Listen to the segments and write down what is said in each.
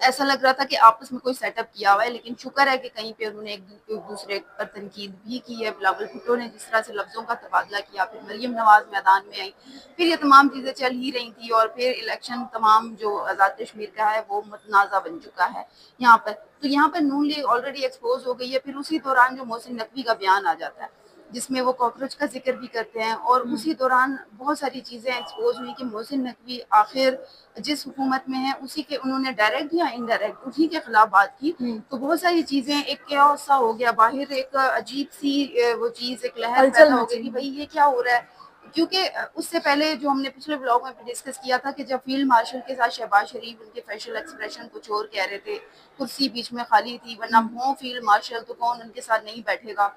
ایسا لگ رہا تھا کہ آپس میں کوئی سیٹ اپ کیا ہوا ہے، لیکن شکر ہے کہ کہیں پہ انہوں نے ایک دوسرے پر تنقید بھی کی ہے. بلاول بھٹو نے جس طرح سے لفظوں کا تبادلہ کیا، پھر مریم نواز میدان میں آئی، پھر یہ تمام چیزیں چل ہی رہی تھی، اور پھر الیکشن تمام جو آزاد کشمیر کا ہے وہ متنازع بن چکا ہے یہاں پر. تو یہاں پر نون لیگ آلریڈی ایکسپوز ہو گئی ہے. پھر اسی دوران جو محسن نقوی کا بیان آ جاتا ہے جس میں وہ کاکروچ کا ذکر بھی کرتے ہیں، اور اسی دوران بہت ساری چیزیں ایکسپوز ہوئی کہ محسن نقوی آخر جس حکومت میں ہے اسی کے انہوں نے ڈائریکٹ یا انڈائریکٹ اسی کے خلاف بات کی. تو بہت ساری چیزیں ایک کیاس سا ہو گیا باہر، ایک عجیب سی وہ چیز ایک لہر ہلچل پیدا ہو گئی مچی. کہ بھائی یہ کیا ہو رہا ہے. کیونکہ اس سے پہلے جو ہم نے پچھلے بلاگ میں ڈسکس کیا تھا کہ جب فیلڈ مارشل کے ساتھ شہباز شریف ان کے فیشل ایکسپریشن کچھ اور کہہ رہے تھے، کرسی بیچ میں خالی تھی، ورنہ ہوں فیلڈ مارشل تو کون ان کے ساتھ نہیں بیٹھے گا،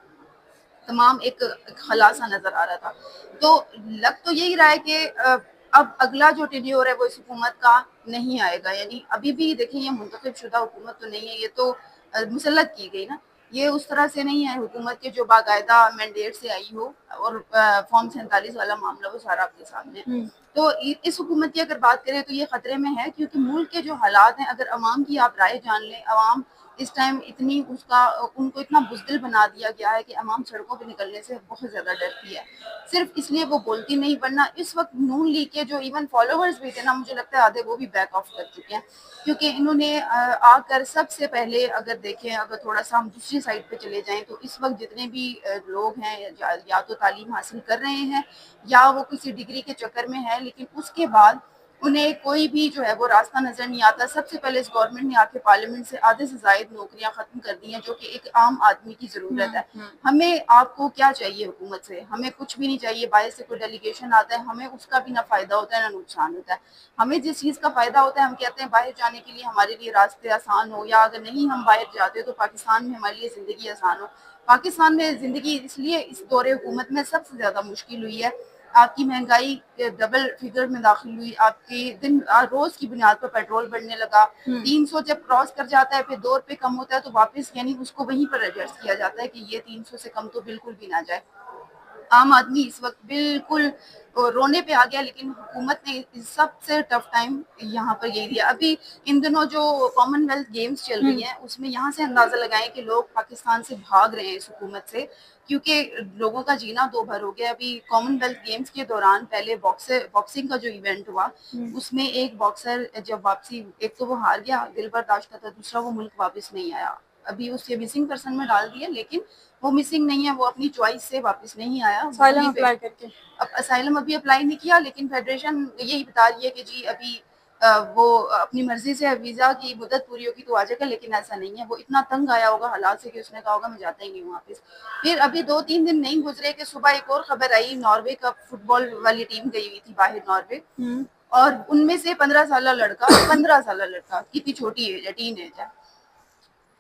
تمام ایک خلاصہ نظر آ رہا تھا. تو لگ تو یہی رہا ہے کہ اب اگلا جو ٹینیور ہے وہ اس حکومت کا نہیں آئے گا. یعنی ابھی بھی دیکھیں یہ منتخب شدہ حکومت تو نہیں ہے، یہ تو مسلط کی گئی نا. یہ اس طرح سے نہیں ہے حکومت کے جو باقاعدہ مینڈیٹ سے آئی ہو، اور فارم 47 والا معاملہ وہ سارا آپ کے سامنے ہے. تو اس حکومت کی اگر بات کریں تو یہ خطرے میں ہے، کیونکہ ملک کے جو حالات ہیں اگر عوام کی آپ رائے جان لیں، عوام اس ٹائم اتنی ان کو اتنا بزدل بنا دیا گیا ہے کہ عوام سڑکوں پہ نکلنے سے بہت زیادہ ڈرتی ہے. صرف اس لیے وہ بولتی نہیں، ورنہ اس وقت نون لیگ کے جو ایون فالوورز بھی تھے نا، مجھے لگتا ہے آدھے وہ بھی بیک آف کر چکے ہیں. کیونکہ انہوں نے آ کر سب سے پہلے اگر دیکھیں، اگر تھوڑا سا ہم دوسری سائڈ پہ چلے جائیں تو اس وقت جتنے بھی لوگ ہیں یا تو تعلیم حاصل کر رہے ہیں یا وہ کسی ڈگری کے چکر میں ہے، لیکن اس کے بعد انہیں کوئی بھی جو ہے وہ راستہ نظر نہیں آتا. سب سے پہلے اس گورنمنٹ نے آ کے پارلیمنٹ سے آدھے سے زائد نوکریاں ختم کر دی ہیں، جو کہ ایک عام آدمی کی ضرورت ہے. ہمیں آپ کو کیا چاہیے حکومت سے؟ ہمیں کچھ بھی نہیں چاہیے. باہر سے کوئی ڈیلیگیشن آتا ہے ہمیں اس کا بھی نہ فائدہ ہوتا ہے نہ نقصان ہوتا ہے. ہمیں جس چیز کا فائدہ ہوتا ہے ہم کہتے ہیں باہر جانے کے لیے ہمارے لیے راستے آسان ہو، یا اگر نہیں ہم باہر جاتے تو پاکستان میں ہمارے لیے زندگی آسان ہو. پاکستان میں زندگی اس لیے اس دور حکومت میں سب سے زیادہ مشکل ہوئی ہے. آپ کی مہنگائی ڈبل فگر میں داخل ہوئی، آپ کی روز کی بنیاد پر پیٹرول بڑھنے لگا. 300 جب کراس کر جاتا ہے پھر 2 روپے کم ہوتا ہے تو واپس یعنی اس کو وہیں پر ایڈجسٹ کیا جاتا ہے کہ یہ 300 سے کم تو بالکل بھی نہ جائے. عام آدمی اس وقت بالکل رونے پہ آ گیا، لیکن حکومت نے سب سے ٹف ٹائم یہاں پر یہی دیا. ابھی ان دنوں جو کامن ویلتھ گیمز چل رہی ہیں اس میں یہاں سے اندازہ لگائیں کہ لوگ پاکستان سے بھاگ رہے ہیں اس حکومت سے، کیونکہ لوگوں کا جینا دو بھر ہو گیا. ابھی کامن ویلتھ گیمز کے دوران پہلے باکسنگ کا جو ایونٹ ہوا اس میں ایک باکسر جب واپسی، ایک تو وہ ہار گیا، دل برداشت تھا، دوسرا وہ ملک واپس نہیں آیا. ابھی اس کے مسنگ پرسن میں ڈال دیا، لیکن وہ مسنگ نہیں ہے، وہ اپنی چوائس سے واپس نہیں آیا. اسائلم اپلائی کر کے اب اسائلم ابھی اپلائی نہیں کیا، لیکن فیڈریشن یہی بتا رہی ہے کہ جی ابھی وہ اپنی مرضی سے ویزا کی مدت پوری ہوگی تو آ جائے گا، لیکن ایسا نہیں ہے. وہ اتنا تنگ آیا ہوگا حالات سے کہ اس نے کہا ہوگا میں جاتا ہی نہیں ہوں واپس. پھر ابھی 2-3 دن نہیں گزرے کہ صبح ایک اور خبر آئی، ناروے کا فٹ بال والی ٹیم گئی ہوئی تھی باہر ناروے، اور ان میں سے 15 سالہ لڑکا کتنی چھوٹی ایج ہے، ٹین ایج ہے،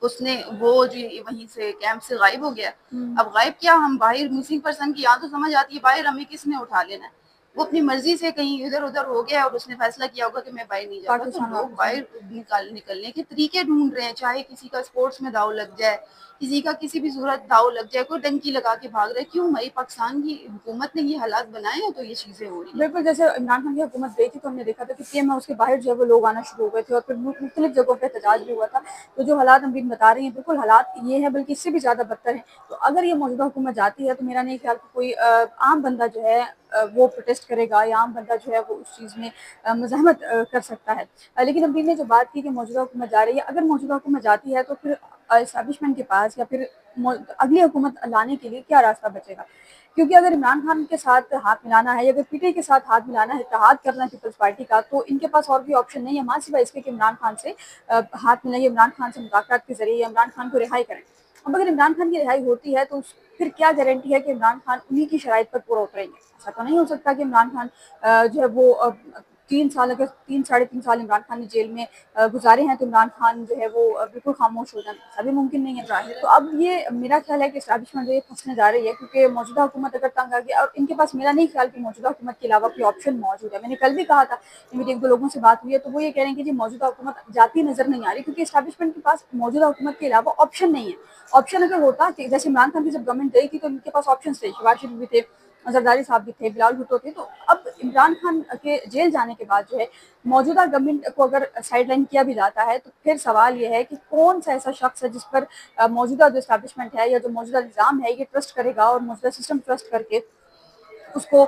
اس نے وہ جو وہیں سے کیمپ سے غائب ہو گیا. اب غائب کیا، ہم باہر مسنگ پرسن کی یہاں تو سمجھ آتی ہے، باہر ہمیں کس نے اٹھا لینا ہے. وہ اپنی مرضی سے کہیں ادھر ادھر ہو گیا اور اس نے فیصلہ کیا ہوگا کہ میں باہر نہیں جاتا. تو پاکستان لوگ واپس. باہر نکلنے کے طریقے ڈھونڈ رہے ہیں، چاہے کسی کا اسپورٹس میں داؤ لگ جائے، کسی کا کسی بھی صورت داؤ لگ جائے، کوئی ڈنکی لگا کے بھاگ رہے. کیوں؟ ہماری پاکستان کی حکومت نے یہ حالات بنائے ہیں تو یہ چیزیں ہو رہی ہیں. بالکل جیسے عمران خان کی حکومت گئی تھی تو ہم نے دیکھا تھا کہ پی ایم ہاؤس کے باہر جو ہے وہ لوگ آنا شروع ہو گئے تھے، اور پھر مختلف جگہوں پہ احتجاج بھی ہوا تھا. تو جو حالات ہم بھی بتا رہے ہیں بالکل حالات یہ ہیں، بلکہ اس سے بھی زیادہ بدتر ہیں. تو اگر یہ موجودہ حکومت جاتی ہے تو میرا نہیں خیال کہ کوئی عام بندہ جو ہے وہ پروٹیسٹ کرے گا، یا عام بندہ جو ہے وہ اس چیز میں مزاحمت کر سکتا ہے. لیکن ابھی نے جو بات کی کہ موجودہ حکومت جا رہی ہے، اگر موجودہ حکومت جاتی ہے تو پھر اسٹیبلشمنٹ کے پاس یا پھر اگلی حکومت لانے کے لیے کیا راستہ بچے گا؟ کیونکہ اگر عمران خان کے ساتھ ہاتھ ملانا ہے یا اگر پی ٹی آئی کے ساتھ ہاتھ ملانا ہے، اتحاد کرنا ہے پیپلز پارٹی کا، تو ان کے پاس اور بھی آپشن نہیں ہے ماں سوائے اس کے کہ عمران خان سے ہاتھ ملائیں، عمران خان سے مذاکرات کے ذریعے عمران خان کو رہائی کریں. اب اگر عمران خان کی رہائی ہوتی ہے تو پھر کیا گارنٹی ہے کہ عمران خان انہی کی شرائط پر پورا اتریں گے؟ ایسا تو نہیں ہو سکتا کہ عمران خان جو ہے وہ 3 ساڑھے 3 سال عمران خان نے جیل میں گزارے ہیں تو عمران خان جو ہے وہ بالکل خاموش ہو جائیں، ایسا بھی ممکن نہیں ہے. تو اب یہ میرا خیال ہے کہ اسٹیبلشمنٹ جو یہ پھنسنے جا رہی ہے، کیونکہ موجودہ حکومت اگر تنگ آ گیا، اور ان کے پاس میرا نہیں خیال کہ موجودہ حکومت کے علاوہ کوئی آپشن موجود ہے. میں نے کل بھی کہا تھا، میری ایک دو لوگوں سے بات ہوئی ہے تو وہ یہ کہہ رہے ہیں کہ جی موجودہ حکومت جاتی نظر نہیں آ رہی، کیونکہ اسٹیبلشمنٹ کے پاس موجودہ حکومت کے علاوہ آپشن نہیں ہے. آپشن اگر ہوتا کہ جیسے عمران خان کی جب گورنمنٹ گئی تھی تو ان کے پاس آپشن تھے، شہباز شریف بھی تھے، زرداری صاحب بھی تھے، بلال بھٹو تھے. تو اب عمران خان کے جیل جانے کے بعد جو ہے موجودہ گورنمنٹ کو اگر سائڈ لائن کیا بھی جاتا ہے تو پھر سوال یہ ہے کہ کون سا ایسا شخص ہے جس پر موجودہ جو اسٹیبلشمنٹ ہے یا جو موجودہ نظام ہے یہ ٹرسٹ کرے گا اور موجودہ سسٹم ٹرسٹ کر کے اس کو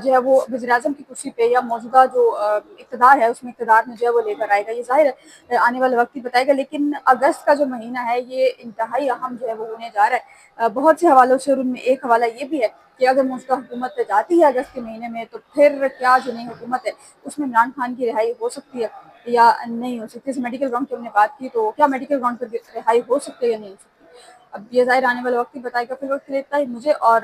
جو ہے وہ وزیر اعظم کی کرسی پہ یا موجودہ جو اقتدار ہے اس میں اقتدار میں جو ہے وہ لے کر آئے گا. یہ ظاہر ہے آنے والا وقت ہی بتائے گا. لیکن اگست کا جو مہینہ ہے یہ انتہائی اہم جو ہے وہ ہونے جا رہا ہے بہت سے حوالوں سے, اور ان میں ایک حوالہ یہ بھی ہے کہ اگر موجودہ حکومت جاتی ہے اگست کے مہینے میں تو پھر کیا جو نئی حکومت ہے اس میں عمران خان کی رہائی ہو سکتی ہے یا نہیں ہو سکتی. میڈیکل گراؤنڈ کی ہم نے بات کی تو کیا میڈیکل گراؤنڈ پر رہائی ہو سکتی ہے یا نہیں ہو سکتی, اب یہ ظاہر آنے والا وقت ہی بتائے گا. پھر وقت لیتا ہے مجھے اور